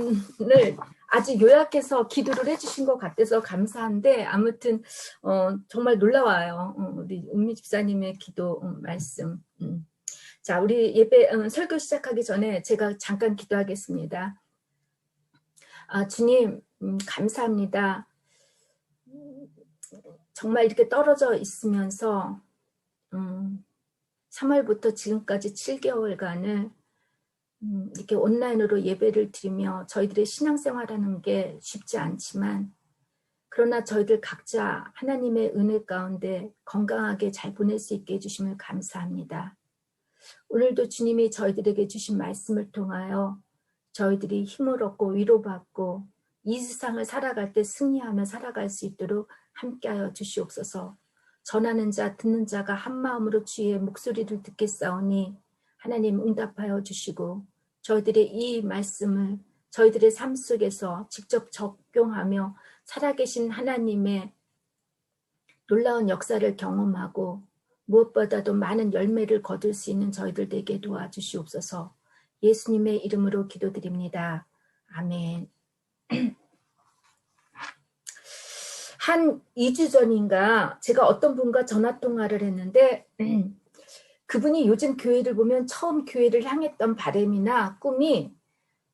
을 아주 요약해서 기도를 해주신 것 같아서 감사한데 아무튼 정말 놀라워요. 우리 은미 집사님의 기도 말씀. 자, 우리 예배 설교 시작하기 전에 제가 잠깐 기도하겠습니다. 주님 감사합니다. 정말 이렇게 떨어져 있으면서 3월부터 지금까지 7개월간을 이렇게 온라인으로 예배를 드리며 저희들의 신앙생활하는 게 쉽지 않지만 그러나 저희들 각자 하나님의 은혜 가운데 건강하게 잘 보낼 수 있게 해주심을 감사합니다. 오늘도 주님이 저희들에게 주신 말씀을 통하여 저희들이 힘을 얻고 위로받고 이 세상을 살아갈 때 승리하며 살아갈 수 있도록 함께하여 주시옵소서. 전하는 자 듣는 자가 한마음으로 주의 목소리를 듣겠사오니 하나님 응답하여 주시고 저희들의 이 말씀을 저희들의 삶 속에서 직접 적용하며 살아계신 하나님의 놀라운 역사를 경험하고 무엇보다도 많은 열매를 거둘 수 있는 저희들 되게 도와주시옵소서. 예수님의 이름으로 기도드립니다. 아멘. 한 2주 전인가 제가 어떤 분과 전화통화를 했는데 그분이 요즘 교회를 보면 처음 교회를 향했던 바람이나 꿈이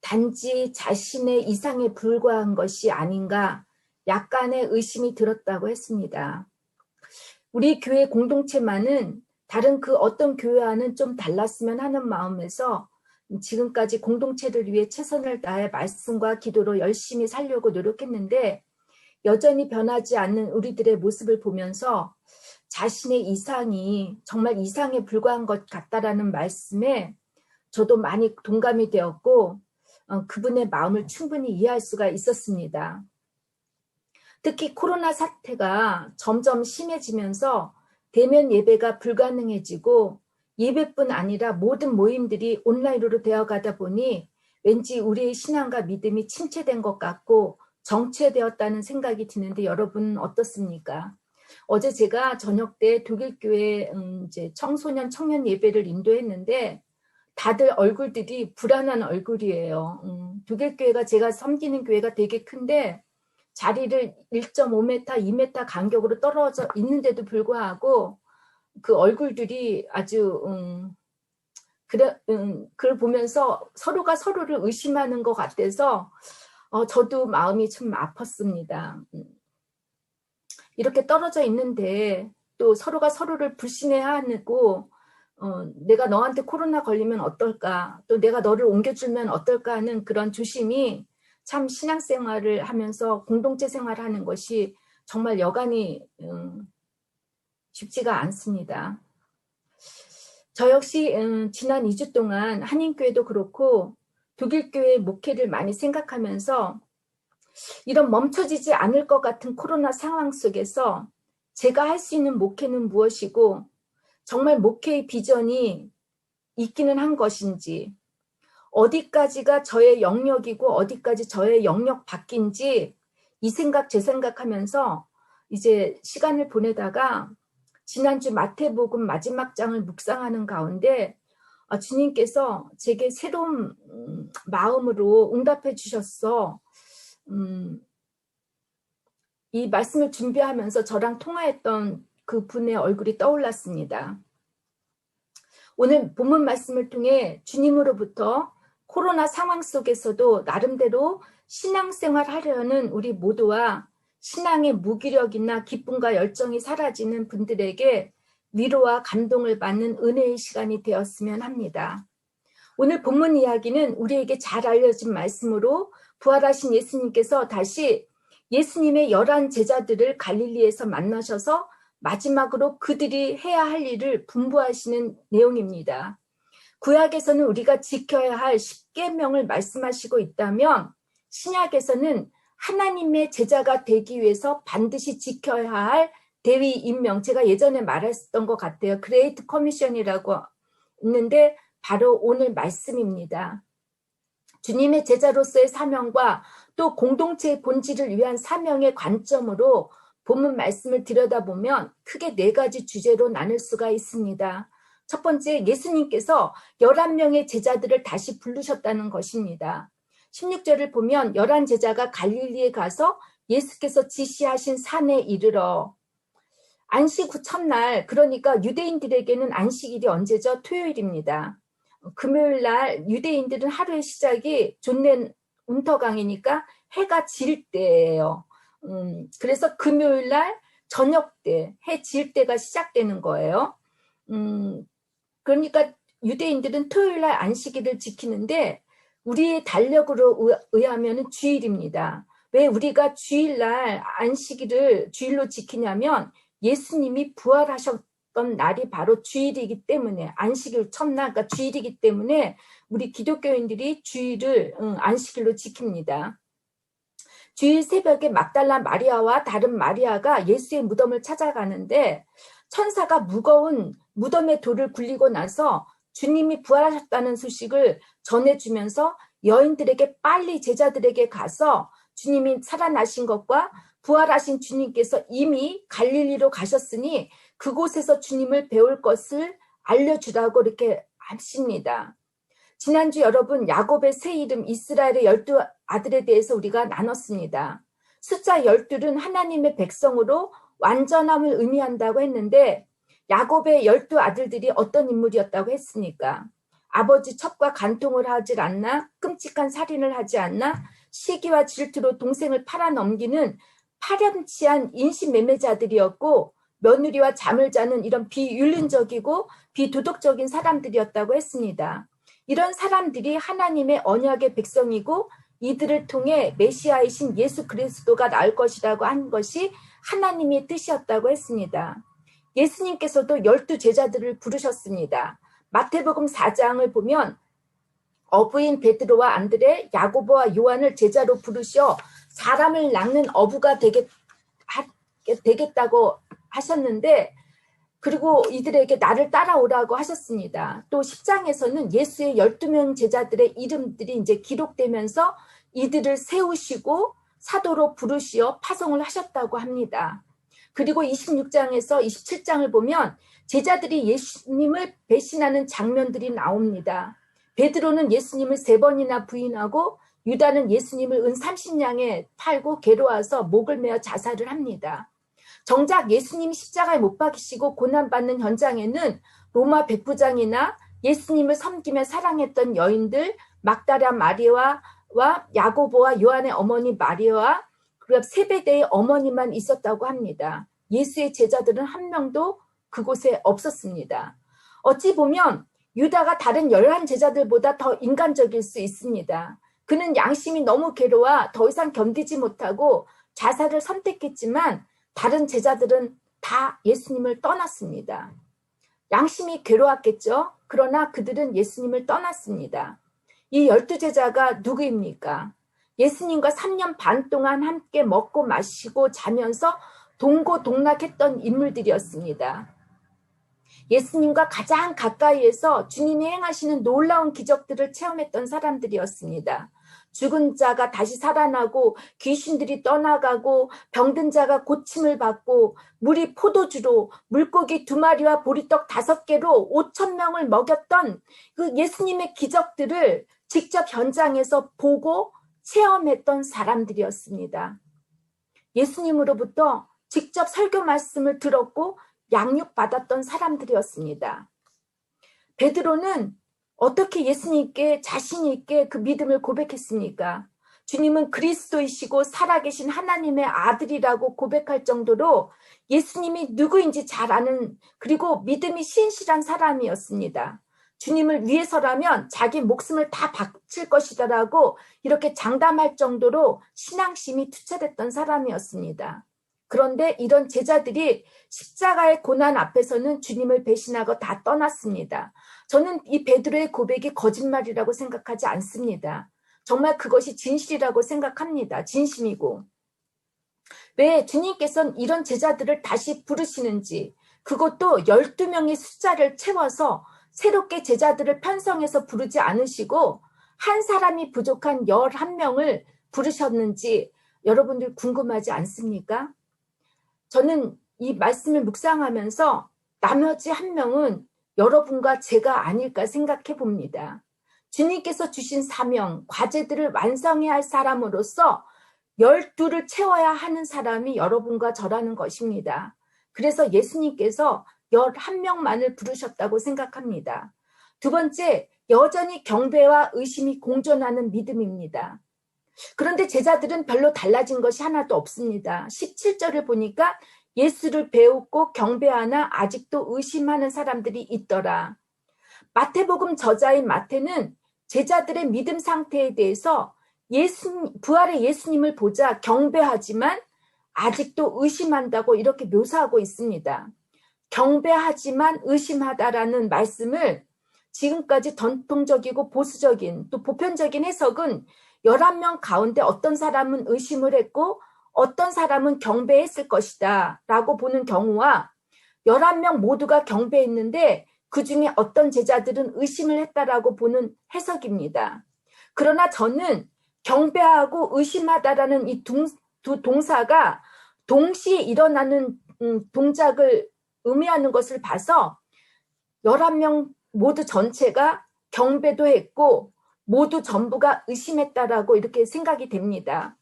단지 자신의 이상에 불과한 것이 아닌가 약간의 의심이 들었다고 했습니다. 우리 교회 공동체만은 다른 그 어떤 교회와는 좀 달랐으면 하는 마음에서 지금까지 공동체를 위해 최선을 다해 말씀과 기도로 열심히 살려고 노력했는데 여전히 변하지 않는 우리들의 모습을 보면서 자신의 이상이 정말 이상에 불과한 것 같다라는 말씀에 저도 많이 동감이 되었고 그분의 마음을 충분히 이해할 수가 있었습니다. 특히 코로나 사태가 점점 심해지면서 대면 예배가 불가능해지고 예배뿐 아니라 모든 모임들이 온라인으로 되어가다 보니 왠지 우리의 신앙과 믿음이 침체된 것 같고 정체되었다는 생각이 드는데 여러분은 어떻습니까? 어제 제가 저녁 때 독일교회 이제 청소년 청년 예배를 인도했는데 다들 얼굴들이 불안한 얼굴이에요. 독일교회가 제가 섬기는 교회가 되게 큰데 자리를 1.5m, 2m 간격으로 떨어져 있는데도 불구하고 그 얼굴들이 아주 그걸 보면서 서로가 서로를 의심하는 것 같아서 저도 마음이 좀 아팠습니다. 이렇게 떨어져 있는데 또 서로가 서로를 불신해하고 내가 너한테 코로나 걸리면 어떨까 또 내가 너를 옮겨주면 어떨까 하는 그런 조심이 참 신앙생활을 하면서 공동체 생활을 하는 것이 정말 여간이 쉽지가 않습니다. 저 역시 지난 2주 동안 한인교회도 그렇고 독일교회 목회를 많이 생각하면서 이런 멈춰지지 않을 것 같은 코로나 상황 속에서 제가 할 수 있는 목회는 무엇이고 정말 목회의 비전이 있기는 한 것인지 어디까지가 저의 영역이고 어디까지 저의 영역 밖인지 이 생각 제 생각하면서 이제 시간을 보내다가 지난주 마태복음 마지막 장을 묵상하는 가운데 주님께서 제게 새로운 마음으로 응답해 주셨어. 이 말씀을 준비하면서 저랑 통화했던 그 분의 얼굴이 떠올랐습니다. 오늘 본문 말씀을 통해 주님으로부터 코로나 상황 속에서도 나름대로 신앙생활 하려는 우리 모두와 신앙의 무기력이나 기쁨과 열정이 사라지는 분들에게 위로와 감동을 받는 은혜의 시간이 되었으면 합니다. 오늘 본문 이야기는 우리에게 잘 알려진 말씀으로 부활하신 예수님께서 다시 예수님의 11 제자들을 갈릴리에서 만나셔서 마지막으로 그들이 해야 할 일을 분부하시는 내용입니다. 구약에서는 우리가 지켜야 할 10계명을 말씀하시고 있다면 신약에서는 하나님의 제자가 되기 위해서 반드시 지켜야 할 대위 임명, 제가 예전에 말했던 것 같아요. 그레이트 커미션이라고 있는데 바로 오늘 말씀입니다. 주님의 제자로서의 사명과 또 공동체의 본질을 위한 사명의 관점으로 본문 말씀을 들여다보면 크게 4가지 주제로 나눌 수가 있습니다. 첫 번째, 예수님께서 11명의 제자들을 다시 부르셨다는 것입니다. 16절을 보면 11제자가 갈릴리에 가서 예수께서 지시하신 산에 이르러 안식 후 첫날, 그러니까 유대인들에게는 안식일이 언제죠? 토요일입니다. 금요일 날 유대인들은 하루의 시작이 존넨 운터강이니까 해가 질 때예요. 그래서 금요일 날 저녁 때, 해 질 때가 시작되는 거예요. 그러니까 유대인들은 토요일 날 안식일을 지키는데 우리의 달력으로 의하면 주일입니다. 왜 우리가 주일날 안식일을 주일로 지키냐면 예수님이 부활하셨던 날이 바로 주일이기 때문에, 안식일 첫날, 그러니까 주일이기 때문에 우리 기독교인들이 주일을 안식일로 지킵니다. 주일 새벽에 막달라 마리아와 다른 마리아가 예수의 무덤을 찾아가는데 천사가 무거운 무덤의 돌을 굴리고 나서 주님이 부활하셨다는 소식을 전해주면서 여인들에게 빨리 제자들에게 가서 주님이 살아나신 것과 부활하신 주님께서 이미 갈릴리로 가셨으니 그곳에서 주님을 배울 것을 알려주라고 이렇게 하십니다. 지난주 여러분 야곱의 새 이름 이스라엘의 12 아들에 대해서 우리가 나눴습니다. 숫자 12는 하나님의 백성으로 완전함을 의미한다고 했는데 야곱의 12 아들들이 어떤 인물이었다고 했습니까? 아버지 첩과 간통을 하질 않나? 끔찍한 살인을 하지 않나? 시기와 질투로 동생을 팔아넘기는 파렴치한 인신매매자들이었고 며느리와 잠을 자는 이런 비윤리적이고 비도덕적인 사람들이었다고 했습니다. 이런 사람들이 하나님의 언약의 백성이고 이들을 통해 메시아이신 예수 그리스도가 나올 것이라고 한 것이 하나님의 뜻이었다고 했습니다. 예수님께서도 12 제자들을 부르셨습니다. 마태복음 4장을 보면 어부인 베드로와 안드레, 야고보와 요한을 제자로 부르셔 사람을 낚는 어부가 되겠다고 하셨는데 그리고 이들에게 나를 따라오라고 하셨습니다. 또 10장에서는 예수의 12명 제자들의 이름들이 이제 기록되면서 이들을 세우시고 사도로 부르시어 파송을 하셨다고 합니다. 그리고 26장에서 27장을 보면 제자들이 예수님을 배신하는 장면들이 나옵니다. 베드로는 예수님을 3번이나 부인하고 유다는 예수님을 은 30냥에 팔고 괴로워서 목을 메어 자살을 합니다. 정작 예수님이 십자가에 못 박히시고 고난받는 현장에는 로마 백부장이나 예수님을 섬기며 사랑했던 여인들 막다라 마리아와 야고보와 요한의 어머니 마리아와 그리고 세베대의 어머니만 있었다고 합니다. 예수의 제자들은 한 명도 그곳에 없었습니다. 어찌 보면 유다가 다른 11제자들보다 더 인간적일 수 있습니다. 그는 양심이 너무 괴로워 더 이상 견디지 못하고 자살을 선택했지만 다른 제자들은 다 예수님을 떠났습니다. 양심이 괴로웠겠죠? 그러나 그들은 예수님을 떠났습니다. 이 12제자가 누구입니까? 예수님과 3년 반 동안 함께 먹고 마시고 자면서 동고동락했던 인물들이었습니다. 예수님과 가장 가까이에서 주님이 행하시는 놀라운 기적들을 체험했던 사람들이었습니다. 죽은 자가 다시 살아나고 귀신들이 떠나가고 병든 자가 고침을 받고 물이 포도주로 물고기 2마리와 보리떡 5개로 5,000명을 먹였던 그 예수님의 기적들을 직접 현장에서 보고 체험했던 사람들이었습니다. 예수님으로부터 직접 설교 말씀을 들었고 양육받았던 사람들이었습니다. 베드로는 어떻게 예수님께 자신 있게 그 믿음을 고백했습니까? 주님은 그리스도이시고 살아계신 하나님의 아들이라고 고백할 정도로 예수님이 누구인지 잘 아는 그리고 믿음이 신실한 사람이었습니다. 주님을 위해서라면 자기 목숨을 다 바칠 것이다라고 이렇게 장담할 정도로 신앙심이 투철했던 사람이었습니다. 그런데 이런 제자들이 십자가의 고난 앞에서는 주님을 배신하고 다 떠났습니다. 저는 이 베드로의 고백이 거짓말이라고 생각하지 않습니다. 정말 그것이 진실이라고 생각합니다. 진심이고. 왜 주님께서는 이런 제자들을 다시 부르시는지, 그것도 12명의 숫자를 채워서 새롭게 제자들을 편성해서 부르지 않으시고 한 사람이 부족한 11명을 부르셨는지 여러분들 궁금하지 않습니까? 저는 이 말씀을 묵상하면서 나머지 1명은 여러분과 제가 아닐까 생각해 봅니다. 주님께서 주신 사명, 과제들을 완성해야 할 사람으로서 12를 채워야 하는 사람이 여러분과 저라는 것입니다. 그래서 예수님께서 11명만을 부르셨다고 생각합니다. 두 번째, 여전히 경배와 의심이 공존하는 믿음입니다. 그런데 제자들은 별로 달라진 것이 하나도 없습니다. 17절을 보니까 예수를 배우고 경배하나 아직도 의심하는 사람들이 있더라. 마태복음 저자인 마태는 제자들의 믿음 상태에 대해서 부활의 예수님을 보자 경배하지만 아직도 의심한다고 이렇게 묘사하고 있습니다. 경배하지만 의심하다라는 말씀을 지금까지 전통적이고 보수적인 또 보편적인 해석은 11명 가운데 어떤 사람은 의심을 했고 어떤 사람은 경배했을 것이다 라고 보는 경우와 11명 모두가 경배했는데 그 중에 어떤 제자들은 의심을 했다라고 보는 해석입니다. 그러나 저는 경배하고 의심하다라는 이 두 동사가 동시에 일어나는 동작을 의미하는 것을 봐서 11명 모두 전체가 경배도 했고 모두 전부가 의심했다라고 이렇게 생각이 됩니다.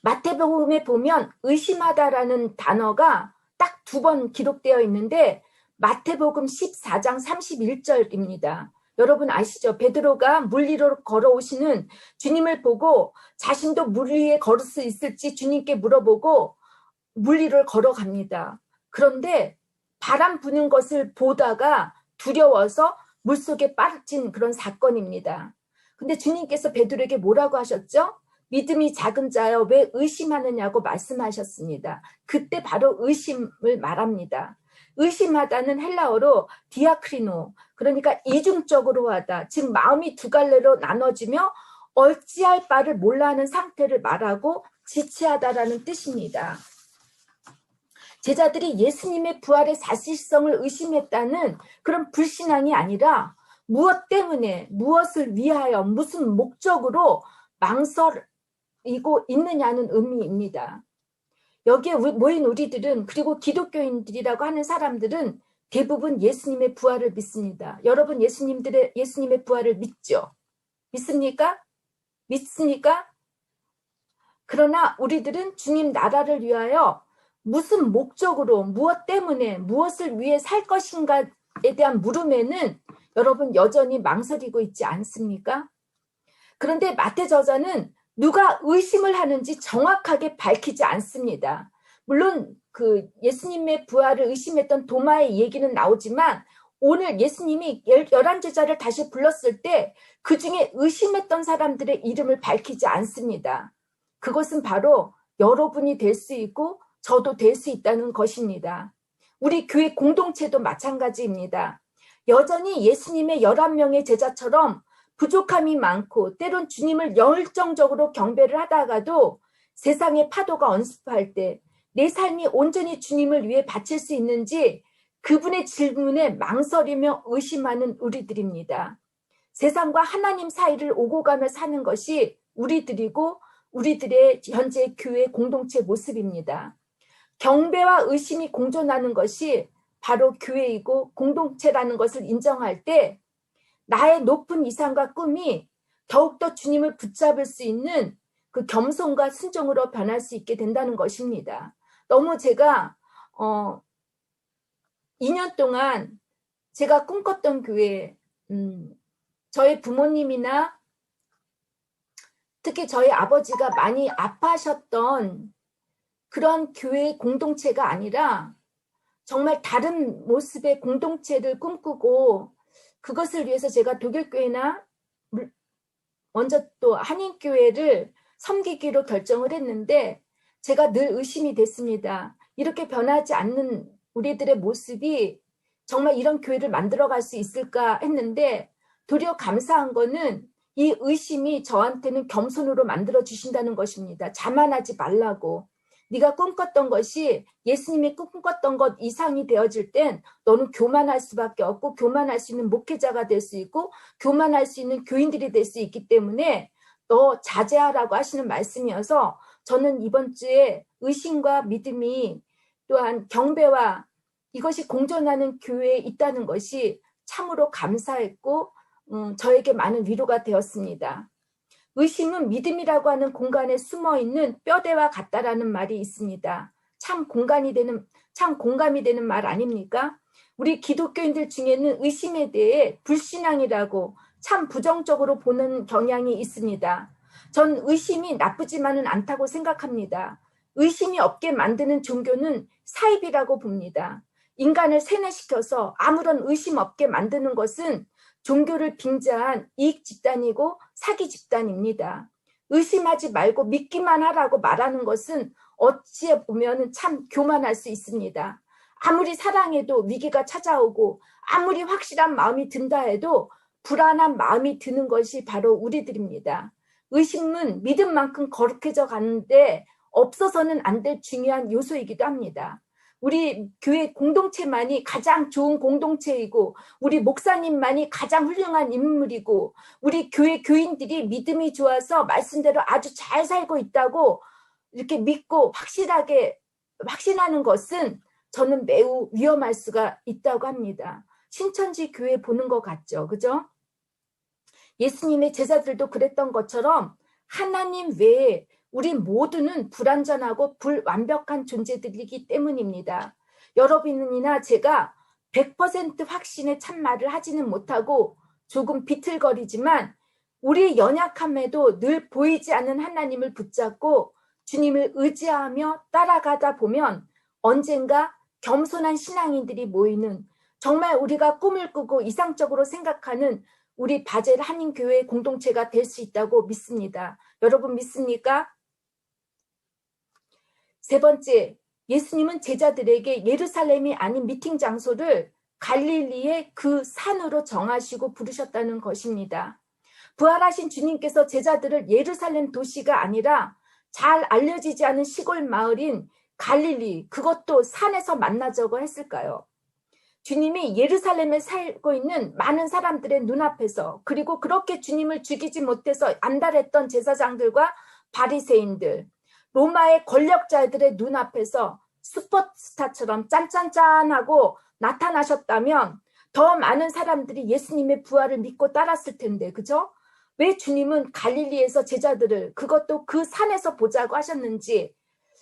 마태복음에 보면 의심하다라는 단어가 딱 2번 기록되어 있는데 마태복음 14장 31절입니다. 여러분 아시죠? 베드로가 물 위로 걸어오시는 주님을 보고 자신도 물 위에 걸을 수 있을지 주님께 물어보고 물 위를 걸어갑니다. 그런데 바람 부는 것을 보다가 두려워서 물속에 빠진 그런 사건입니다. 근데 주님께서 베드로에게 뭐라고 하셨죠? 믿음이 작은 자여 왜 의심하느냐고 말씀하셨습니다. 그때 바로 의심을 말합니다. 의심하다는 헬라어로 디아크리노, 그러니까 이중적으로 하다, 즉 마음이 두 갈래로 나눠지며 어찌할 바를 몰라 하는 상태를 말하고 지체하다라는 뜻입니다. 제자들이 예수님의 부활의 사실성을 의심했다는 그런 불신앙이 아니라 무엇 때문에, 무엇을 위하여, 무슨 목적으로 망설이고 있느냐는 의미입니다. 여기에 모인 우리들은, 그리고 기독교인들이라고 하는 사람들은 대부분 예수님의 부활을 믿습니다. 여러분 예수님의 부활을 믿죠? 믿습니까? 믿습니까? 그러나 우리들은 주님 나라를 위하여 무슨 목적으로, 무엇 때문에, 무엇을 위해 살 것인가에 대한 물음에는 여러분 여전히 망설이고 있지 않습니까? 그런데 마태 저자는 누가 의심을 하는지 정확하게 밝히지 않습니다. 물론 그 예수님의 부활을 의심했던 도마의 얘기는 나오지만 오늘 예수님이 11제자를 다시 불렀을 때 그중에 의심했던 사람들의 이름을 밝히지 않습니다. 그것은 바로 여러분이 될 수 있고 저도 될 수 있다는 것입니다. 우리 교회 공동체도 마찬가지입니다. 여전히 예수님의 11명의 제자처럼 부족함이 많고 때론 주님을 열정적으로 경배를 하다가도 세상의 파도가 언습할 때 내 삶이 온전히 주님을 위해 바칠 수 있는지 그분의 질문에 망설이며 의심하는 우리들입니다. 세상과 하나님 사이를 오고 가며 사는 것이 우리들이고 우리들의 현재 교회 공동체 모습입니다. 경배와 의심이 공존하는 것이 바로 교회이고 공동체라는 것을 인정할 때 나의 높은 이상과 꿈이 더욱더 주님을 붙잡을 수 있는 그 겸손과 순종으로 변할 수 있게 된다는 것입니다. 너무 제가 2년 동안 제가 꿈꿨던 교회, 저희 부모님이나 특히 저희 아버지가 많이 아파하셨던 그런 교회 공동체가 아니라 정말 다른 모습의 공동체를 꿈꾸고 그것을 위해서 제가 독일교회나 먼저 또 한인교회를 섬기기로 결정을 했는데 제가 늘 의심이 됐습니다. 이렇게 변하지 않는 우리들의 모습이 정말 이런 교회를 만들어갈 수 있을까 했는데 도리어 감사한 거는 이 의심이 저한테는 겸손으로 만들어주신다는 것입니다. 자만하지 말라고. 네가 꿈꿨던 것이 예수님이 꿈꿨던 것 이상이 되어질 땐 너는 교만할 수밖에 없고 교만할 수 있는 목회자가 될 수 있고 교만할 수 있는 교인들이 될 수 있기 때문에 너 자제하라고 하시는 말씀이어서 저는 이번 주에 의심과 믿음이 또한 경배와 이것이 공존하는 교회에 있다는 것이 참으로 감사했고 저에게 많은 위로가 되었습니다. 의심은 믿음이라고 하는 공간에 숨어있는 뼈대와 같다라는 말이 있습니다. 참 공감이 되는 말 아닙니까? 우리 기독교인들 중에는 의심에 대해 불신앙이라고 참 부정적으로 보는 경향이 있습니다. 전 의심이 나쁘지만은 않다고 생각합니다. 의심이 없게 만드는 종교는 사입이라고 봅니다. 인간을 세뇌시켜서 아무런 의심 없게 만드는 것은 종교를 빙자한 이익 집단이고 사기 집단입니다. 의심하지 말고 믿기만 하라고 말하는 것은 어찌 보면 참 교만할 수 있습니다. 아무리 사랑해도 위기가 찾아오고 아무리 확실한 마음이 든다 해도 불안한 마음이 드는 것이 바로 우리들입니다. 의심은 믿음만큼 거룩해져 가는데 없어서는 안 될 중요한 요소이기도 합니다. 우리 교회 공동체만이 가장 좋은 공동체이고 우리 목사님만이 가장 훌륭한 인물이고 우리 교회 교인들이 믿음이 좋아서 말씀대로 아주 잘 살고 있다고 이렇게 믿고 확신하는 것은 저는 매우 위험할 수가 있다고 합니다. 신천지 교회 보는 것 같죠. 그죠? 예수님의 제자들도 그랬던 것처럼 하나님 외에 우리 모두는 불완전하고 불완벽한 존재들이기 때문입니다. 여러분이나 제가 100% 확신의 참말을 하지는 못하고 조금 비틀거리지만 우리의 연약함에도 늘 보이지 않는 하나님을 붙잡고 주님을 의지하며 따라가다 보면 언젠가 겸손한 신앙인들이 모이는 정말 우리가 꿈을 꾸고 이상적으로 생각하는 우리 바젤 한인교회 공동체가 될 수 있다고 믿습니다. 여러분 믿습니까? 세 번째, 예수님은 제자들에게 예루살렘이 아닌 미팅 장소를 갈릴리의 그 산으로 정하시고 부르셨다는 것입니다. 부활하신 주님께서 제자들을 예루살렘 도시가 아니라 잘 알려지지 않은 시골 마을인 갈릴리, 그것도 산에서 만나자고 했을까요? 주님이 예루살렘에 살고 있는 많은 사람들의 눈앞에서 그리고 그렇게 주님을 죽이지 못해서 안달했던 제사장들과 바리새인들, 로마의 권력자들의 눈앞에서 슈퍼스타처럼 짠짠짠하고 나타나셨다면 더 많은 사람들이 예수님의 부활을 믿고 따랐을 텐데, 그죠? 왜 주님은 갈릴리에서 제자들을 그것도 그 산에서 보자고 하셨는지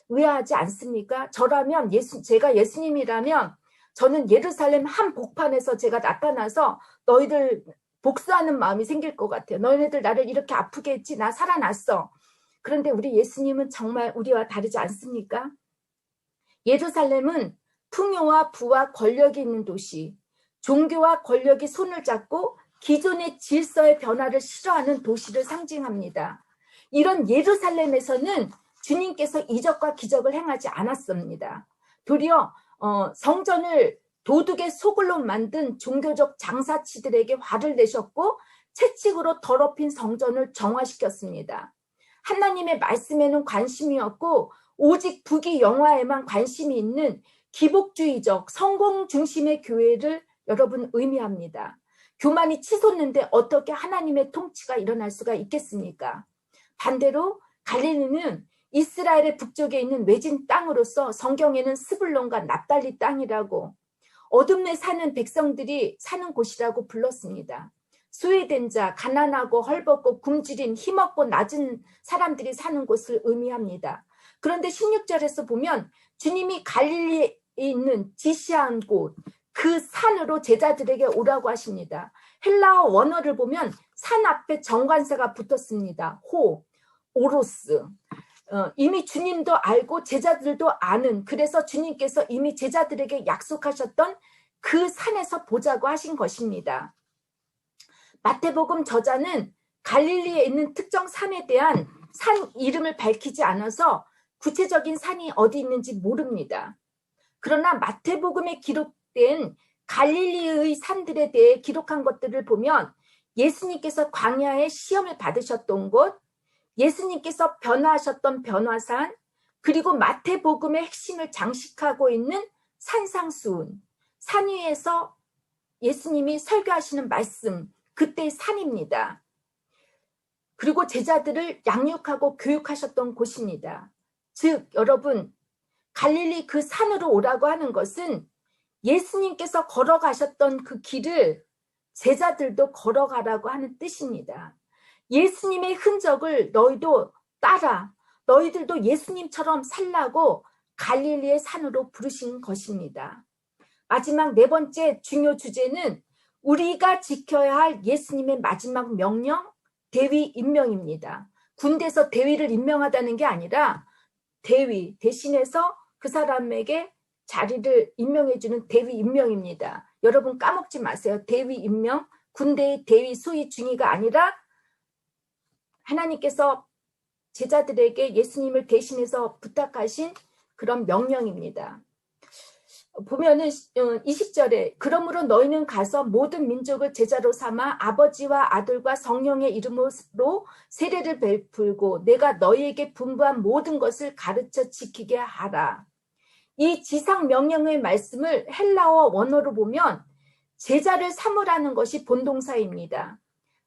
의아하지 않습니까? 저라면 제가 예수님이라면 저는 예루살렘 한복판에서 제가 나타나서 너희들 복수하는 마음이 생길 것 같아요. 너희들 나를 이렇게 아프게 했지? 나 살아났어. 그런데 우리 예수님은 정말 우리와 다르지 않습니까? 예루살렘은 풍요와 부와 권력이 있는 도시, 종교와 권력이 손을 잡고 기존의 질서의 변화를 싫어하는 도시를 상징합니다. 이런 예루살렘에서는 주님께서 이적과 기적을 행하지 않았습니다. 도리어 성전을 도둑의 소굴로 만든 종교적 장사치들에게 화를 내셨고 채찍으로 더럽힌 성전을 정화시켰습니다. 하나님의 말씀에는 관심이 없고 오직 부귀 영화에만 관심이 있는 기복주의적 성공 중심의 교회를 여러분 의미합니다. 교만이 치솟는데 어떻게 하나님의 통치가 일어날 수가 있겠습니까? 반대로 갈릴리는 이스라엘의 북쪽에 있는 외진 땅으로서 성경에는 스불론과 납달리 땅이라고 어둠에 사는 백성들이 사는 곳이라고 불렀습니다. 소외된 자, 가난하고 헐벗고 굶주린 힘없고 낮은 사람들이 사는 곳을 의미합니다. 그런데 16절에서 보면 주님이 갈릴리에 있는 지시한 곳, 그 산으로 제자들에게 오라고 하십니다. 헬라어 원어를 보면 산 앞에 정관사가 붙었습니다. 오로스. 이미 주님도 알고 제자들도 아는, 그래서 주님께서 이미 제자들에게 약속하셨던 그 산에서 보자고 하신 것입니다. 마태복음 저자는 갈릴리에 있는 특정 산에 대한 산 이름을 밝히지 않아서 구체적인 산이 어디 있는지 모릅니다. 그러나 마태복음에 기록된 갈릴리의 산들에 대해 기록한 것들을 보면 예수님께서 광야에 시험을 받으셨던 곳, 예수님께서 변화하셨던 변화산, 그리고 마태복음의 핵심을 장식하고 있는 산상수훈, 산 위에서 예수님이 설교하시는 말씀, 그때의 산입니다. 그리고 제자들을 양육하고 교육하셨던 곳입니다. 즉 여러분, 갈릴리 그 산으로 오라고 하는 것은 예수님께서 걸어가셨던 그 길을 제자들도 걸어가라고 하는 뜻입니다. 예수님의 흔적을 너희도 따라 너희들도 예수님처럼 살라고 갈릴리의 산으로 부르신 것입니다. 마지막 네 번째 중요 주제는 우리가 지켜야 할 예수님의 마지막 명령, 대위 임명입니다. 군대에서 대위를 임명하다는 게 아니라 대위 대신해서 그 사람에게 자리를 임명해주는 대위 임명입니다. 여러분 까먹지 마세요. 대위 임명, 군대의 대위 수위 중위가 아니라 하나님께서 제자들에게 예수님을 대신해서 부탁하신 그런 명령입니다. 보면은 20절에 그러므로 너희는 가서 모든 민족을 제자로 삼아 아버지와 아들과 성령의 이름으로 세례를 베풀고 내가 너희에게 분부한 모든 것을 가르쳐 지키게 하라. 이 지상 명령의 말씀을 헬라어 원어로 보면 제자를 삼으라는 것이 본동사입니다.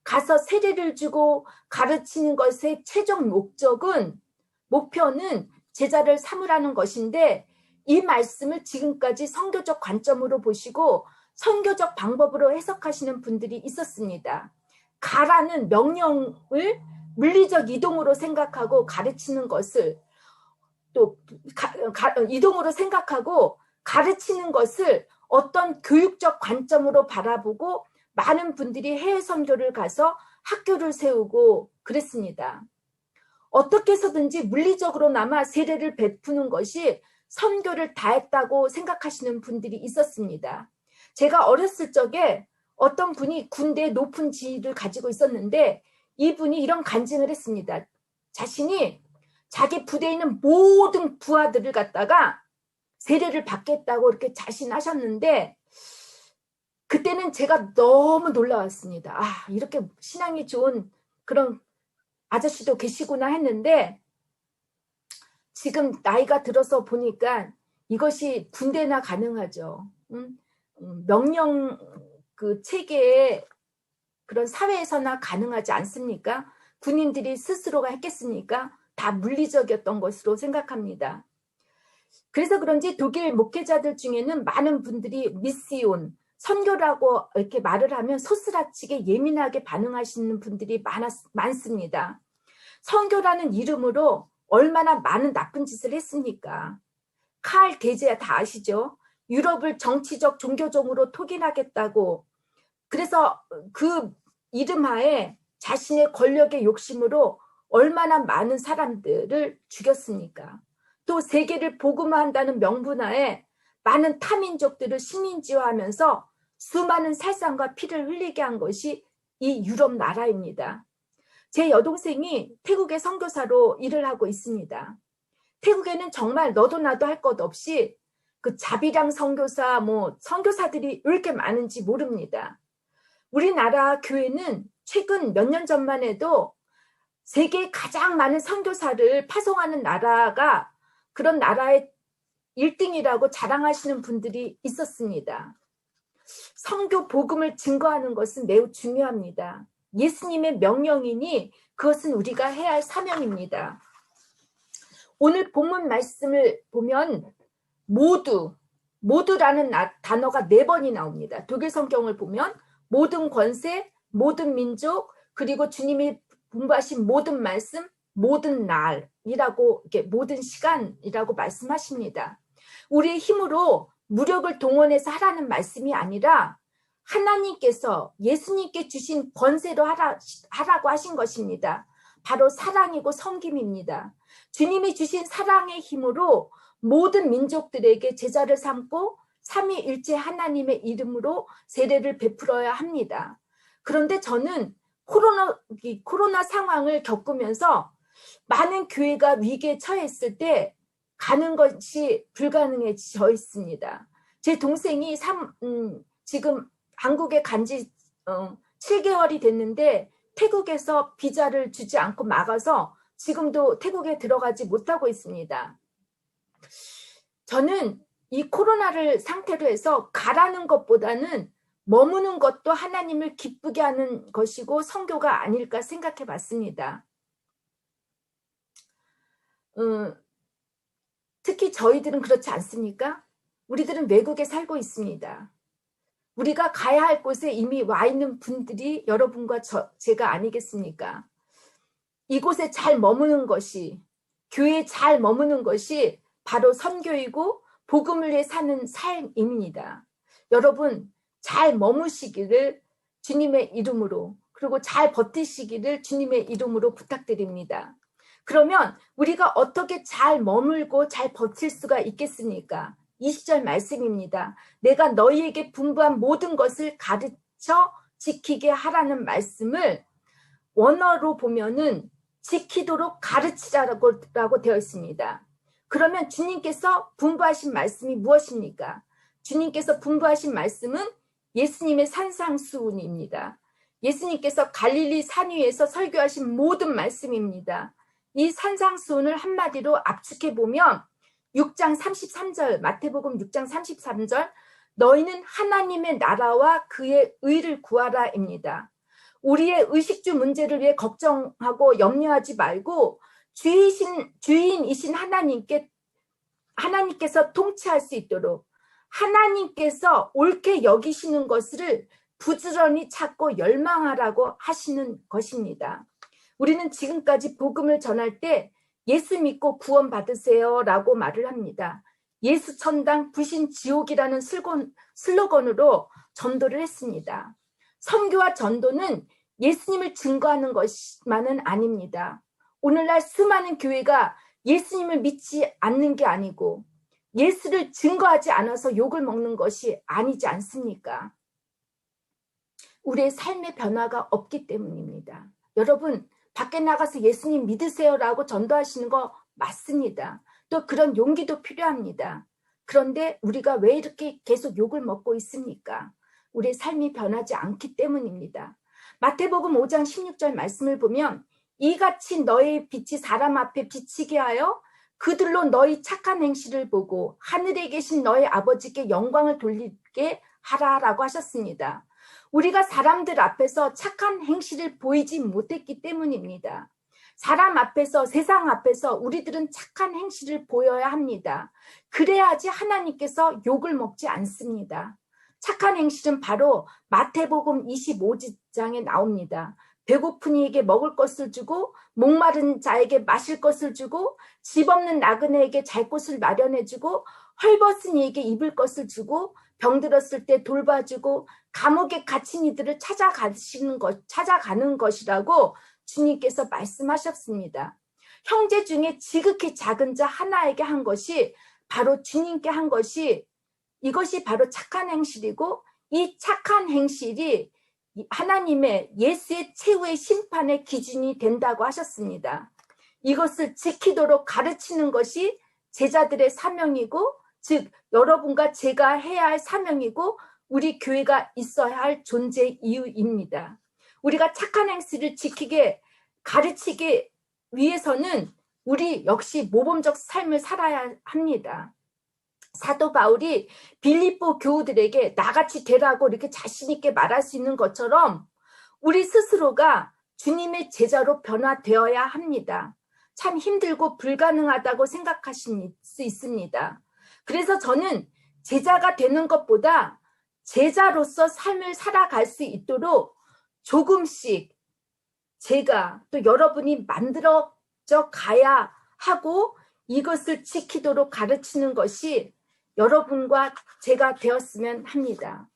가서 세례를 주고 가르치는 것의 최종 목표는 제자를 삼으라는 것인데 이 말씀을 지금까지 선교적 관점으로 보시고 선교적 방법으로 해석하시는 분들이 있었습니다. 가라는 명령을 물리적 이동으로 생각하고 가르치는 것을 또 이동으로 생각하고 가르치는 것을 어떤 교육적 관점으로 바라보고 많은 분들이 해외 선교를 가서 학교를 세우고 그랬습니다. 어떻게 해서든지 물리적으로나마 세례를 베푸는 것이 선교를 다했다고 생각하시는 분들이 있었습니다. 제가 어렸을 적에 어떤 분이 군대에 높은 지위를 가지고 있었는데 이분이 이런 간증을 했습니다. 자신이 자기 부대에 있는 모든 부하들을 갖다가 세례를 받겠다고 이렇게 자신하셨는데 그때는 제가 너무 놀라웠습니다. 아, 이렇게 신앙이 좋은 그런 아저씨도 계시구나 했는데 지금 나이가 들어서 보니까 이것이 군대나 가능하죠. 명령 그 체계에 그런 사회에서나 가능하지 않습니까? 군인들이 스스로가 했겠습니까? 다 물리적이었던 것으로 생각합니다. 그래서 그런지 독일 목회자들 중에는 많은 분들이 미시온, 선교라고 이렇게 말을 하면 소스라치게 예민하게 반응하시는 분들이 많습니다. 선교라는 이름으로 얼마나 많은 나쁜 짓을 했습니까? 칼 대제 다 아시죠? 유럽을 정치적 종교적으로 토긴하겠다고 그래서 그 이름하에 자신의 권력의 욕심으로 얼마나 많은 사람들을 죽였습니까? 또 세계를 복음화한다는 명분하에 많은 타민족들을 식민지화하면서 수많은 살상과 피를 흘리게 한 것이 이 유럽 나라입니다. 제 여동생이 태국의 선교사로 일을 하고 있습니다. 태국에는 정말 너도 나도 할 것 없이 그 자비랑 선교사, 선교사들이 왜 이렇게 많은지 모릅니다. 우리나라 교회는 최근 몇 년 전만 해도 세계에 가장 많은 선교사를 파송하는 나라가 그런 나라의 1등이라고 자랑하시는 분들이 있었습니다. 선교 복음을 증거하는 것은 매우 중요합니다. 예수님의 명령이니 그것은 우리가 해야 할 사명입니다. 오늘 본문 말씀을 보면 모두라는 단어가 4번이 나옵니다. 독일 성경을 보면 모든 권세, 모든 민족, 그리고 주님이 분부하신 모든 말씀, 모든 날이라고 이렇게 모든 시간이라고 말씀하십니다. 우리의 힘으로 무력을 동원해서 하라는 말씀이 아니라 하나님께서 예수님께 주신 권세로 하라고 하신 것입니다. 바로 사랑이고 섬김입니다. 주님이 주신 사랑의 힘으로 모든 민족들에게 제자를 삼고 삼위일체 하나님의 이름으로 세례를 베풀어야 합니다. 그런데 저는 코로나 상황을 겪으면서 많은 교회가 위기에 처했을 때 가는 것이 불가능해져 있습니다. 제 동생이 지금 한국에 간 지 7개월이 됐는데 태국에서 비자를 주지 않고 막아서 지금도 태국에 들어가지 못하고 있습니다. 저는 이 코로나를 상태로 해서 가라는 것보다는 머무는 것도 하나님을 기쁘게 하는 것이고 선교가 아닐까 생각해 봤습니다. 특히 저희들은 그렇지 않습니까? 우리들은 외국에 살고 있습니다. 우리가 가야 할 곳에 이미 와 있는 분들이 여러분과 제가 아니겠습니까? 이곳에 잘 머무는 것이, 교회에 잘 머무는 것이 바로 선교이고 복음을 위해 사는 삶입니다. 여러분 잘 머무시기를 주님의 이름으로, 그리고 잘 버티시기를 주님의 이름으로 부탁드립니다. 그러면 우리가 어떻게 잘 머물고 잘 버틸 수가 있겠습니까? 20절 말씀입니다. 내가 너희에게 분부한 모든 것을 가르쳐 지키게 하라는 말씀을 원어로 보면은 지키도록 가르치라고 되어 있습니다. 그러면 주님께서 분부하신 말씀이 무엇입니까? 주님께서 분부하신 말씀은 예수님의 산상수훈입니다. 예수님께서 갈릴리 산 위에서 설교하신 모든 말씀입니다. 이 산상수훈을 한마디로 압축해 보면 6장 33절, 마태복음 6장 33절, 너희는 하나님의 나라와 그의 의를 구하라입니다. 우리의 의식주 문제를 위해 걱정하고 염려하지 말고 주인이신 하나님께서 통치할 수 있도록 하나님께서 옳게 여기시는 것을 부지런히 찾고 열망하라고 하시는 것입니다. 우리는 지금까지 복음을 전할 때 예수 믿고 구원 받으세요 라고 말을 합니다. 예수 천당 부신 지옥이라는 슬로건으로 전도를 했습니다. 선교와 전도는 예수님을 증거하는 것만은 아닙니다. 오늘날 수많은 교회가 예수님을 믿지 않는 게 아니고 예수를 증거하지 않아서 욕을 먹는 것이 아니지 않습니까? 우리의 삶의 변화가 없기 때문입니다. 여러분 밖에 나가서 예수님 믿으세요라고 전도하시는 거 맞습니다. 또 그런 용기도 필요합니다. 그런데 우리가 왜 이렇게 계속 욕을 먹고 있습니까? 우리의 삶이 변하지 않기 때문입니다. 마태복음 5장 16절 말씀을 보면 이같이 너의 빛이 사람 앞에 비치게 하여 그들로 너희 착한 행실을 보고 하늘에 계신 너희 아버지께 영광을 돌리게 하라라고 하셨습니다. 우리가 사람들 앞에서 착한 행실을 보이지 못했기 때문입니다. 사람 앞에서, 세상 앞에서 우리들은 착한 행실을 보여야 합니다. 그래야지 하나님께서 욕을 먹지 않습니다. 착한 행실은 바로 마태복음 25장에 나옵니다. 배고픈 이에게 먹을 것을 주고 목마른 자에게 마실 것을 주고 집 없는 나그네에게 잘 곳을 마련해주고 헐벗은 이에게 입을 것을 주고 병들었을 때 돌봐주고 감옥에 갇힌 이들을 찾아가는 것이라고 주님께서 말씀하셨습니다. 형제 중에 지극히 작은 자 하나에게 한 것이 바로 주님께 한 것이 이것이 바로 착한 행실이고 이 착한 행실이 하나님의 예수의 최후의 심판의 기준이 된다고 하셨습니다. 이것을 지키도록 가르치는 것이 제자들의 사명이고 즉 여러분과 제가 해야 할 사명이고 우리 교회가 있어야 할 존재 이유입니다. 우리가 착한 행실을 지키게 가르치기 위해서는 우리 역시 모범적 삶을 살아야 합니다. 사도 바울이 빌립보 교우들에게 나같이 되라고 이렇게 자신 있게 말할 수 있는 것처럼 우리 스스로가 주님의 제자로 변화되어야 합니다. 참 힘들고 불가능하다고 생각하실 수 있습니다. 그래서 저는 제자가 되는 것보다 제자로서 삶을 살아갈 수 있도록 조금씩 제가 또 여러분이 만들어져 가야 하고 이것을 지키도록 가르치는 것이 여러분과 제가 되었으면 합니다.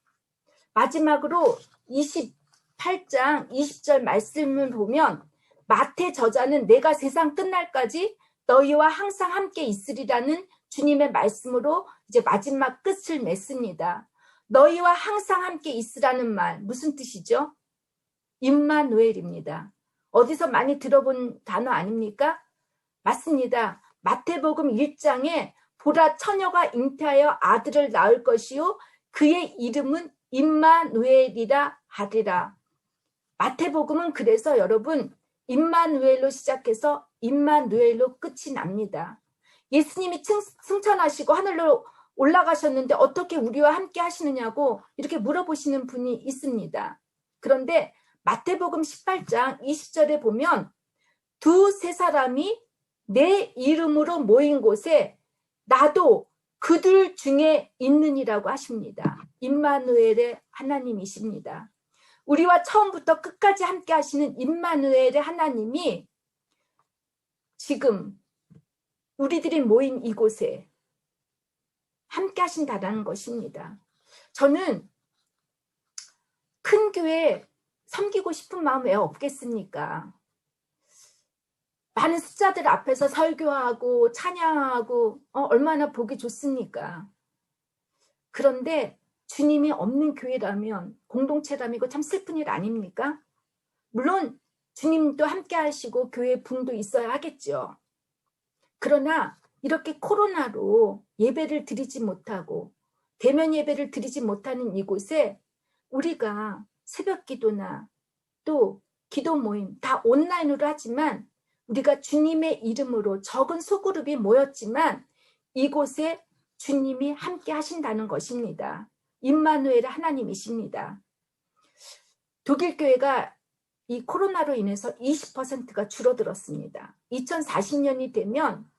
마지막으로 28장 20절 말씀을 보면 마태 저자는 내가 세상 끝날까지 너희와 항상 함께 있으리라는 주님의 말씀으로 이제 마지막 끝을 맺습니다. 너희와 항상 함께 있으라는 말 무슨 뜻이죠? 임마누엘입니다. 어디서 많이 들어본 단어 아닙니까? 맞습니다. 마태복음 1장에 보라 처녀가 잉태하여 아들을 낳을 것이요 그의 이름은 임마누엘이라 하리라. 마태복음은 그래서 여러분 임마누엘로 시작해서 임마누엘로 끝이 납니다. 예수님이 승천하시고 하늘로 올라가셨는데 어떻게 우리와 함께 하시느냐고 이렇게 물어보시는 분이 있습니다. 그런데 마태복음 18장 20절에 보면 두세 사람이 내 이름으로 모인 곳에 나도 그들 중에 있느니라고 하십니다. 임마누엘의 하나님이십니다. 우리와 처음부터 끝까지 함께 하시는 임마누엘의 하나님이 지금 우리들이 모인 이곳에 함께 하신다는 것입니다. 저는 큰 교회 섬기고 싶은 마음 왜 없겠습니까? 많은 숫자들 앞에서 설교하고 찬양하고 얼마나 보기 좋습니까? 그런데 주님이 없는 교회라면, 공동체라면 이거 참 슬픈 일 아닙니까? 물론 주님도 함께 하시고 교회 붕도 있어야 하겠죠. 그러나 이렇게 코로나로 예배를 드리지 못하고 대면 예배를 드리지 못하는 이곳에 우리가 새벽 기도나 또 기도 모임 다 온라인으로 하지만 우리가 주님의 이름으로 적은 소그룹이 모였지만 이곳에 주님이 함께 하신다는 것입니다. 임마누엘 하나님이십니다. 독일 교회가 이 코로나로 인해서 20%가 줄어들었습니다. 2040년이 되면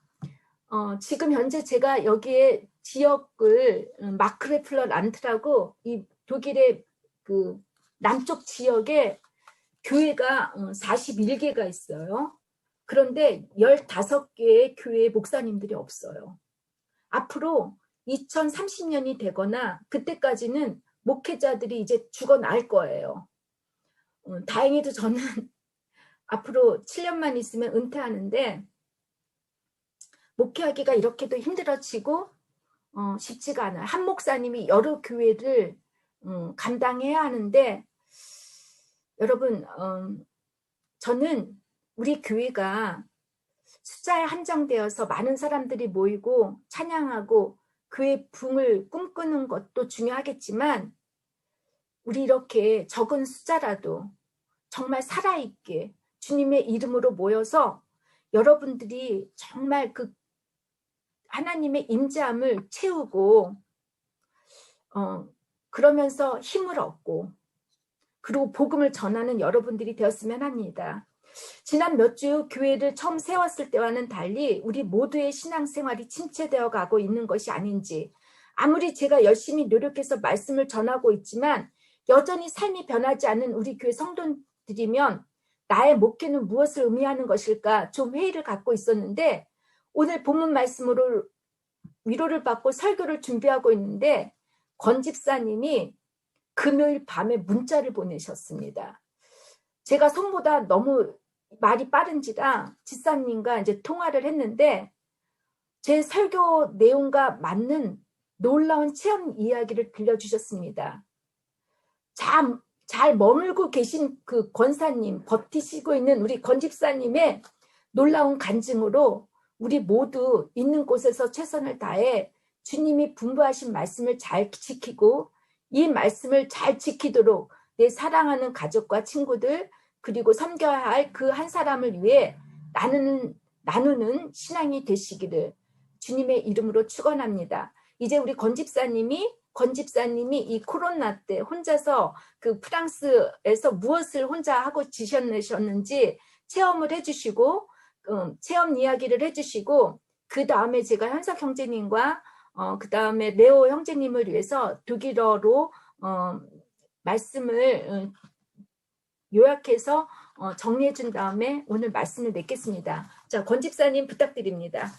지금 현재 제가 여기에 지역을 마크레플러 란트라고 이 독일의 그 남쪽 지역에 교회가 41개가 있어요. 그런데 15개의 교회 목사님들이 없어요. 앞으로 2030년이 되거나 그때까지는 목회자들이 이제 죽어날 거예요. 다행히도 저는 앞으로 7년만 있으면 은퇴하는데 목회하기가 이렇게도 힘들어지고 쉽지가 않아요. 한 목사님이 여러 교회를 감당해야 하는데 여러분 저는 우리 교회가 숫자에 한정되어서 많은 사람들이 모이고 찬양하고 교회 붕을 꿈꾸는 것도 중요하겠지만 우리 이렇게 적은 숫자라도 정말 살아있게 주님의 이름으로 모여서 여러분들이 정말 그 하나님의 임재함을 채우고 그러면서 힘을 얻고 그리고 복음을 전하는 여러분들이 되었으면 합니다. 지난 몇 주 교회를 처음 세웠을 때와는 달리 우리 모두의 신앙생활이 침체되어 가고 있는 것이 아닌지, 아무리 제가 열심히 노력해서 말씀을 전하고 있지만 여전히 삶이 변하지 않은 우리 교회 성도들이면 나의 목회는 무엇을 의미하는 것일까 좀 회의를 갖고 있었는데 오늘 본문 말씀으로 위로를 받고 설교를 준비하고 있는데 권 집사님이 금요일 밤에 문자를 보내셨습니다. 제가 성보다 너무 말이 빠른지라 집사님과 이제 통화를 했는데 제 설교 내용과 맞는 놀라운 체험 이야기를 들려주셨습니다. 잘 머물고 계신 그 권사님, 버티시고 있는 우리 권 집사님의 놀라운 간증으로 우리 모두 있는 곳에서 최선을 다해 주님이 분부하신 말씀을 잘 지키고 이 말씀을 잘 지키도록 내 사랑하는 가족과 친구들 그리고 섬겨야 할 그 한 사람을 위해 나누는 신앙이 되시기를 주님의 이름으로 축원합니다. 이제 우리 권 집사님이 이 코로나 때 혼자서 그 프랑스에서 무엇을 혼자 하고 지내셨는지 체험을 해주시고 체험 이야기를 해주시고 그 다음에 제가 현석 형제님과 그 다음에 레오 형제님을 위해서 독일어로 말씀을 요약해서 정리해 준 다음에 오늘 말씀을 맺겠습니다. 자, 권 집사님 부탁드립니다.